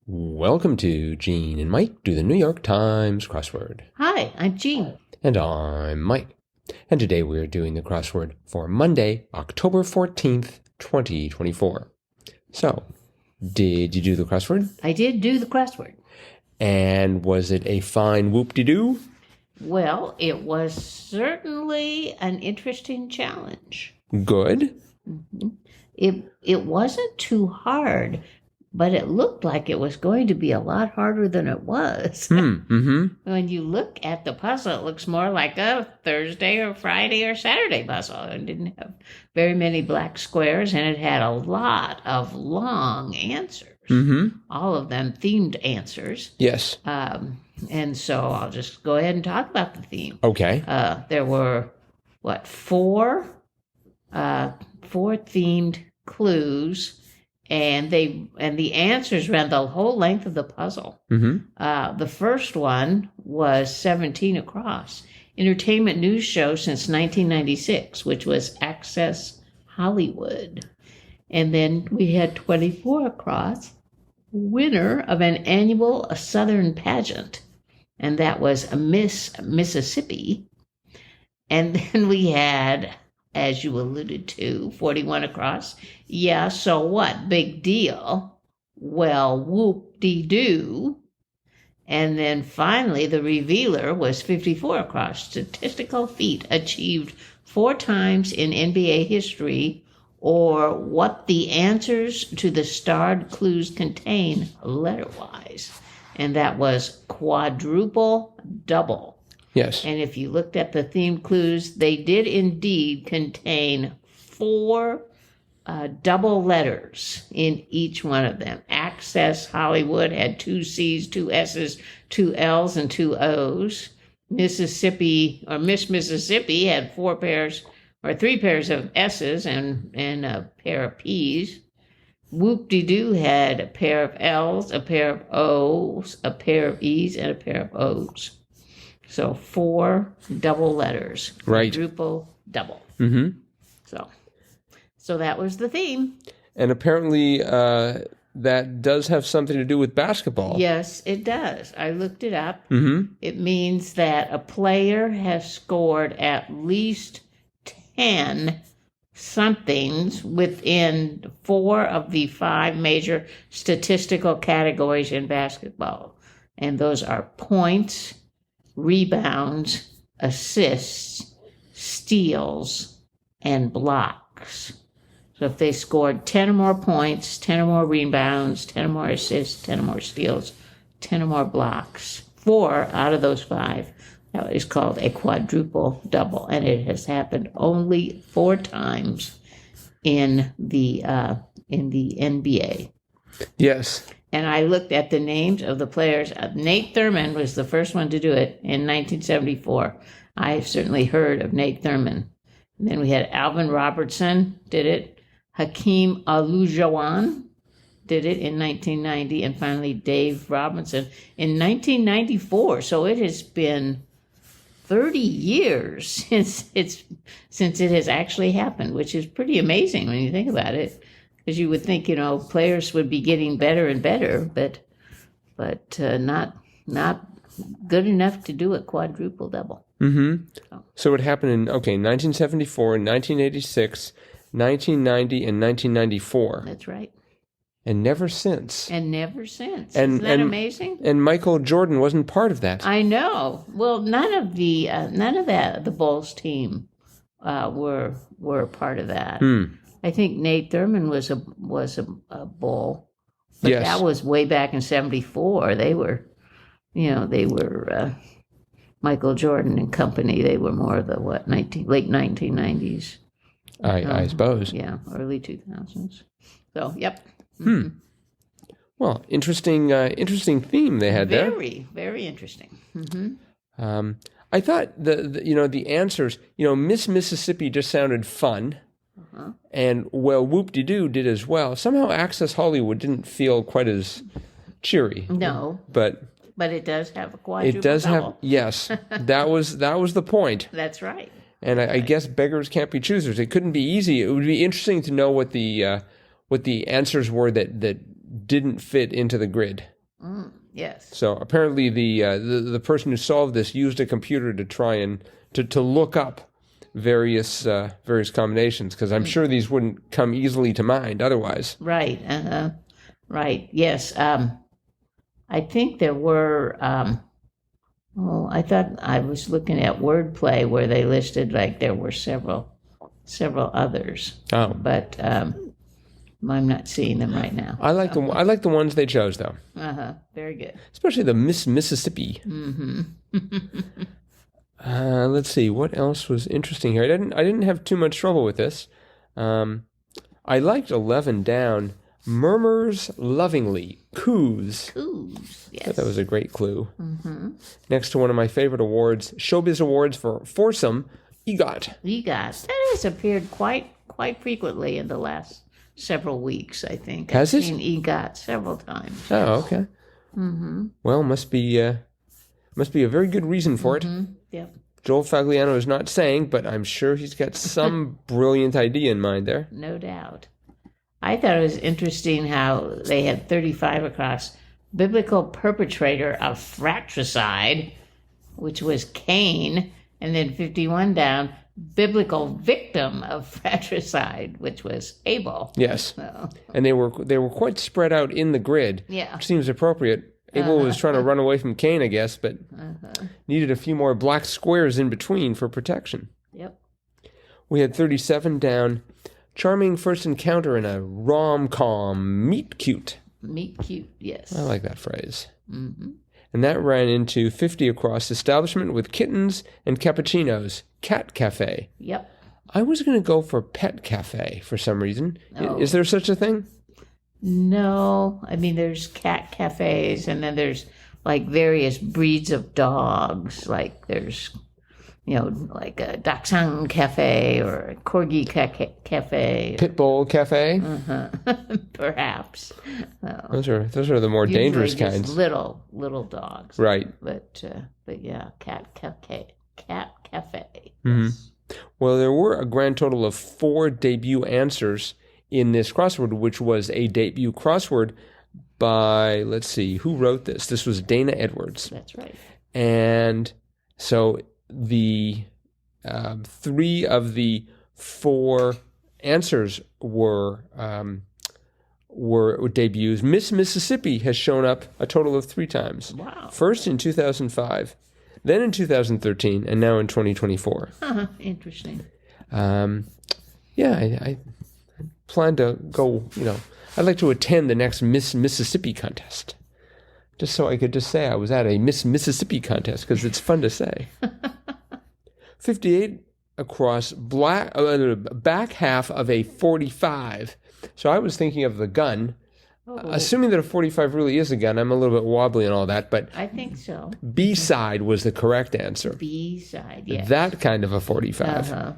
Welcome to Gene and Mike do the New York Times crossword. Hi, I'm Jean. And I'm Mike. And today we're doing the crossword for Monday, October 14th, 2024. So, did you do the crossword? I did do the crossword. And was it a fine whoop-de-doo? Well, it was certainly an interesting challenge. Good. It wasn't too hard, but it looked like it was going to be a lot harder than it was. When you look at the puzzle, it looks more like a Thursday or Friday or Saturday puzzle. It didn't have very many black squares, and it had a lot of long answers. All of them themed answers. Yes. And so I'll just go ahead and talk about the theme. Okay. There were, four themed clues, and the answers ran the whole length of the puzzle. The first one was 17 across. Entertainment news show since 1996, which was Access Hollywood. And then we had 24 across. Winner of an annual Southern pageant, and that was Miss Mississippi. And then we had, as you alluded to, 41 across. Yeah, so what? Big deal. Well, whoop-de-doo. And then finally, the revealer was 54 across. Statistical feat achieved 4 times in NBA history, or what the answers to the starred clues contain letter-wise. And that was quadruple double. Yes. And if you looked at the themed clues, they did indeed contain 4 double letters in each one of them. Access Hollywood had 2 C's, 2 S's, 2 L's, and 2 O's. Mississippi, or Miss Mississippi, had 3 pairs of S's and a pair of P's. Whoop-de-doo had a pair of L's, a pair of O's, a pair of E's, and a pair of O's. So 4 double letters. Right. Quadruple double. So that was the theme. And apparently that does have something to do with basketball. Yes, it does. I looked it up. It means that a player has scored at least 10 somethings within 4 of the 5 major statistical categories in basketball. And those are points, rebounds, assists, steals, and blocks. So if they scored 10 or more points, 10 or more rebounds, 10 or more assists, 10 or more steals, 10 or more blocks, 4 out of those 5, that is called a quadruple double, and it has happened only 4 times in the NBA. Yes. And I looked at the names of the players. Nate Thurmond was the first one to do it in 1974. I've certainly heard of Nate Thurmond. And then we had Alvin Robertson did it. Hakeem Olajuwon did it in 1990, and finally Dave Robinson in 1994. So it has been 30 years since it has actually happened, which is pretty amazing when you think about it. Because you would think, players would be getting better and better, but not good enough to do a quadruple double. So it happened in 1974, 1986, 1990, and 1994. That's right. And never since. Isn't that amazing? And Michael Jordan wasn't part of that. I know. Well, none of the Bulls team were part of that. I think Nate Thurmond was a Bull, but yes. That was way back in '74. They were Michael Jordan and company. They were more of the late 1990s. I suppose. Yeah, early 2000s. So, yep. Well, interesting theme they had there. Very, very interesting. I thought the answers. Miss Mississippi just sounded fun. And whoop-de-doo did as well. Somehow Access Hollywood didn't feel quite as cheery. No. But it does have a quadruple It does double. have, yes. That was the point. That's right. And I guess beggars can't be choosers. It couldn't be easy. It would be interesting to know what the answers were that didn't fit into the grid. Yes. So apparently the person who solved this used a computer to try and to look up various combinations, because I'm sure these wouldn't come easily to mind otherwise. Right. Right. Yes. I think there were. I thought I was looking at Wordplay where they listed like there were several others. Oh, but I'm not seeing them right now. I like the ones they chose though. Very good. Especially the Miss Mississippi. Let's see what else was interesting here. I didn't have too much trouble with this. I liked 11 down. Murmurs lovingly. Coos. Coos. Yes. I thought that was a great clue. Next to one of my favorite awards, Showbiz Awards for Foursome, EGOT. EGOT. That has appeared quite frequently in the last several weeks, I think. Has I've it? seen EGOT several times. Oh, okay. Well, must be a very good reason for it. Yep. Joel Fagliano is not saying, but I'm sure he's got some brilliant idea in mind there. No doubt. I thought it was interesting how they had 35 across. Biblical perpetrator of fratricide, which was Cain, and then 51 down, biblical victim of fratricide, which was Abel. Yes. So, And they were quite spread out in the grid, yeah. which seems appropriate. Abel was trying to run away from Cain, I guess, but needed a few more black squares in between for protection. Yep. We had 37 down. Charming first encounter in a rom-com. Meet cute. Meet cute, yes. I like that phrase. And that ran into 50 across. Establishment with kittens and cappuccinos. Cat cafe. Yep. I was going to go for pet cafe for some reason. Oh. Is there such a thing? No. I mean, there's cat cafes, and then there's like various breeds of dogs. Like there's, like a Dachshund cafe or a Corgi cafe. Pitbull cafe? Perhaps. Those are the more dangerous Usually just kinds. Little dogs. Right. But yeah, cat cafe. Yes. Well, there were a grand total of 4 debut answers in this crossword, which was a debut crossword by, let's see, who wrote this? This was Dana Edwards. That's right. And so the 3 of the 4 answers were debuts. Miss Mississippi has shown up a total of 3 times. Wow. First in 2005, then in 2013, and now in 2024. Interesting. I plan to go, I'd like to attend the next Miss Mississippi contest. Just so I could just say I was at a Miss Mississippi contest, because it's fun to say. 58 across, back half of a 45. So I was thinking of the gun. Assuming that a 45 really is a gun, I'm a little bit wobbly and all that, but I think so. B-side was the correct answer. B-side, yes. That kind of a 45.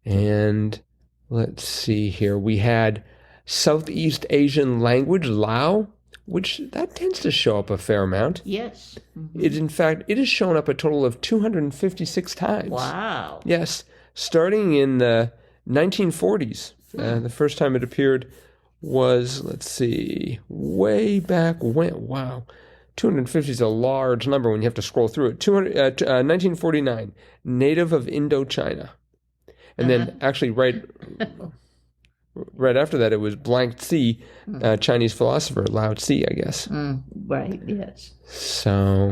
And let's see here. We had Southeast Asian language, Lao, which that tends to show up a fair amount. Yes. It has shown up a total of 256 times. Wow. Yes. Starting in the 1940s. The first time it appeared was, let's see, way back when. Wow. 250 is a large number when you have to scroll through it. 1949, native of Indochina. And then actually right after that, it was blank C, Chinese philosopher, Lao Tzu, I guess. Right, yes. So.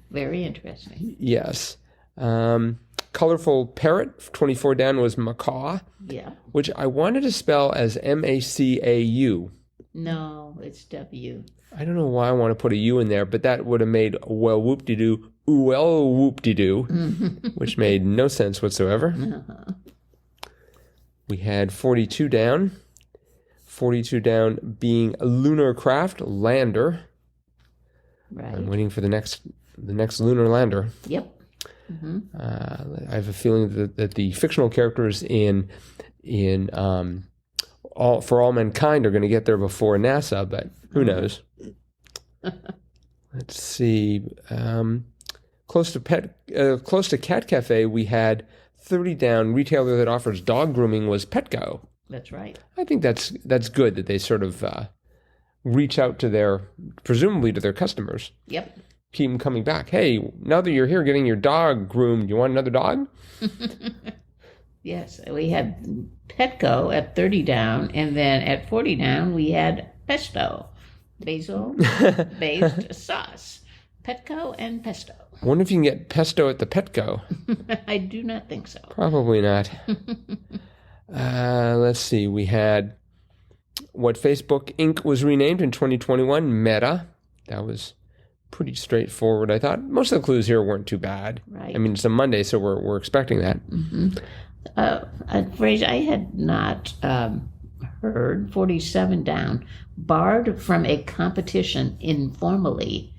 Very interesting. Yes. Colorful parrot, 24 down, was macaw. Yeah. Which I wanted to spell as M-A-C-A-U. No, it's W. I don't know why I want to put a U in there, but that would have made well whoop-de-doo, well whoop-de-doo, which made no sense whatsoever. We had 42 down. 42 down being a lunar craft, lander. Right. I'm waiting for the next lunar lander. Yep. I have a feeling that the fictional characters in For All Mankind are going to get there before NASA, but who knows? Let's see. Close to Cat Cafe, we had 30 down. Retailer that offers dog grooming was Petco. That's right. I think that's good that they sort of reach out to presumably to their customers. Yep. Keep them coming back. Hey, now that you're here getting your dog groomed, you want another dog? Yes, we had Petco at 30 down, and then at 40 down, we had pesto, basil-based sauce. Petco and pesto. I wonder if you can get pesto at the Petco. I do not think so. Probably not. Let's see. We had what Facebook Inc. was renamed in 2021, Meta. That was pretty straightforward, I thought. Most of the clues here weren't too bad. Right. I mean, it's a Monday, so we're expecting that. Mm-hmm. A phrase I had not heard, 47 down, barred from a competition informally,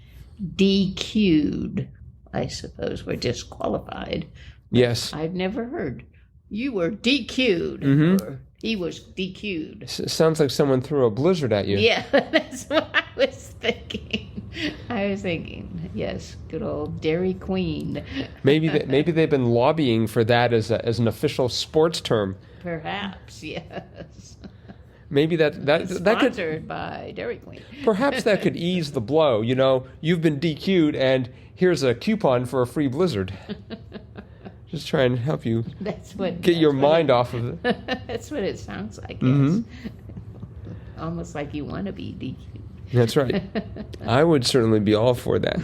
DQ'd. I suppose we're disqualified. Yes. I've never heard. You were DQ'd. Mm-hmm. Or he was DQ'd. Sounds like someone threw a blizzard at you. Yeah, that's what I was thinking. Yes, good old Dairy Queen. Maybe they've been lobbying for that as an official sports term. Perhaps, yes. Maybe that could, sponsored by Dairy Queen. Perhaps that could ease the blow. You know, you've been DQ'd, and here's a coupon for a free blizzard. Just try and help you get your mind off of it. That's what it sounds like, yes. Mm-hmm. Almost like you want to be DQ'd. That's right. I would certainly be all for that.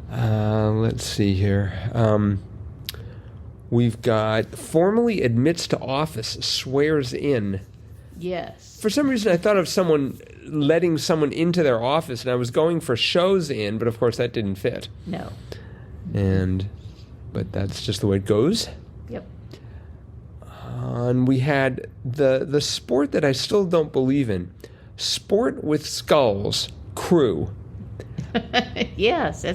Let's see here. We've got formally admits to office, swears in. Yes. For some reason, I thought of someone letting someone into their office, and I was going for shows in, but of course that didn't fit. No. But that's just the way it goes. Yep. And we had the sport that I still don't believe in. Sport with skulls, crew. Yes,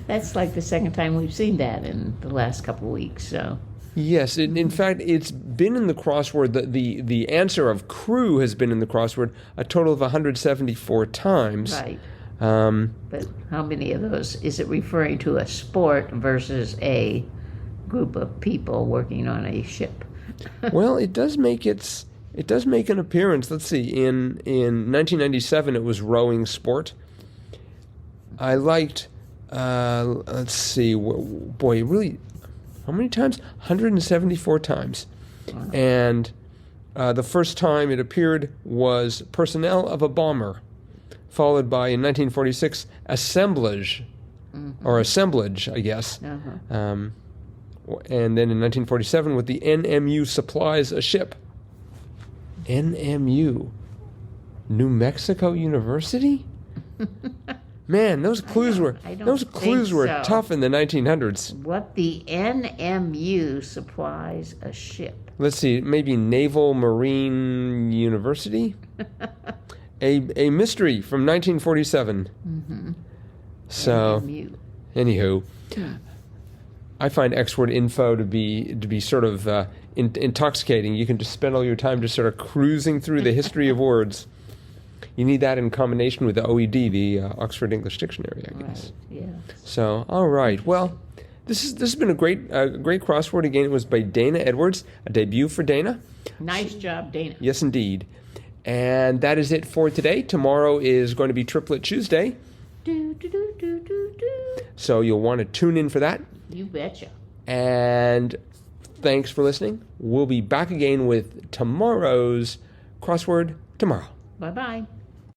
that's like the second time we've seen that in the last couple of weeks. So. Yes, in fact, it's been in the crossword. The answer of crew has been in the crossword a total of 174 times. Right. But how many of those is it referring to a sport versus a group of people working on a ship? Well, it does make an appearance. Let's see. In 1997, it was rowing sport. I liked. Let's see. Boy, really. How many times? 174 times. Wow. And the first time it appeared was personnel of a bomber, followed by, in 1946, assemblage, or assemblage, I guess. Uh-huh. And then in 1947, with the NMU supplies a ship. NMU, New Mexico University? Man, those clues were tough in the 1900s. What the NMU supplies a ship? Let's see, maybe Naval Marine University? a mystery from 1947. Mm-hmm. So, NMU. Anywho, I find X-word info to be sort of intoxicating. You can just spend all your time just sort of cruising through the history of words. You need that in combination with the OED, the Oxford English Dictionary, I guess. Right, yeah. So, all right. Well, this has been a great crossword. Again, it was by Dana Edwards, a debut for Dana. Nice job, Dana. Yes, indeed. And that is it for today. Tomorrow is going to be Triplet Tuesday. So you'll want to tune in for that. You betcha. And thanks for listening. We'll be back again with tomorrow's crossword tomorrow. Bye-bye.